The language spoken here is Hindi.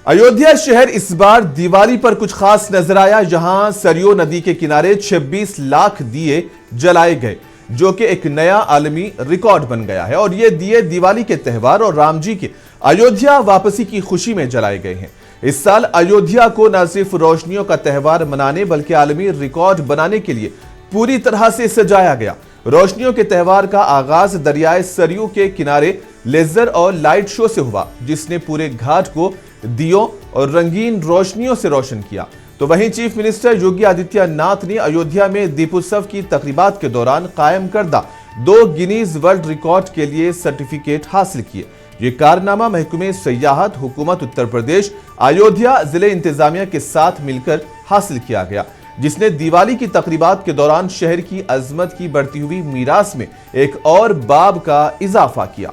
अयोध्या शहर इस बार दिवाली पर कुछ खास नजर आया। जहां सरयू नदी के किनारे 26 लाख दिए जलाए गए, जो कि एक नया आलमी रिकॉर्ड बन गया है। और ये दिए दिवाली के त्यौहार और राम जी की अयोध्या वापसी की खुशी में जलाए गए हैं। इस साल अयोध्या को न सिर्फ रोशनियों का त्यौहार मनाने बल्कि आलमी रिकॉर्ड बनाने के लिए पूरी तरह से सजाया गया। रोशनियों के त्यौहार का आगाज दरियाए सरयू के किनारे लेजर और लाइट शो से हुआ, जिसने पूरे घाट को दियों और रंगीन रोशनियों से रोशन किया। तो वहीं चीफ मिनिस्टर योगी आदित्यनाथ ने अयोध्या में दीपोत्सव की तकरीबात के दौरान कायम करदा 2 गिनीज वर्ल्ड रिकॉर्ड के लिए सर्टिफिकेट हासिल किए। ये कारनामा महकमे सयाहत, हुकूमत उत्तर प्रदेश, अयोध्या जिले इंतजामिया के साथ मिलकर हासिल किया गया, जिसने दिवाली की तकरीबात के दौरान शहर की अजमत की बढ़ती हुई मीरास में एक और बाब का इजाफा किया।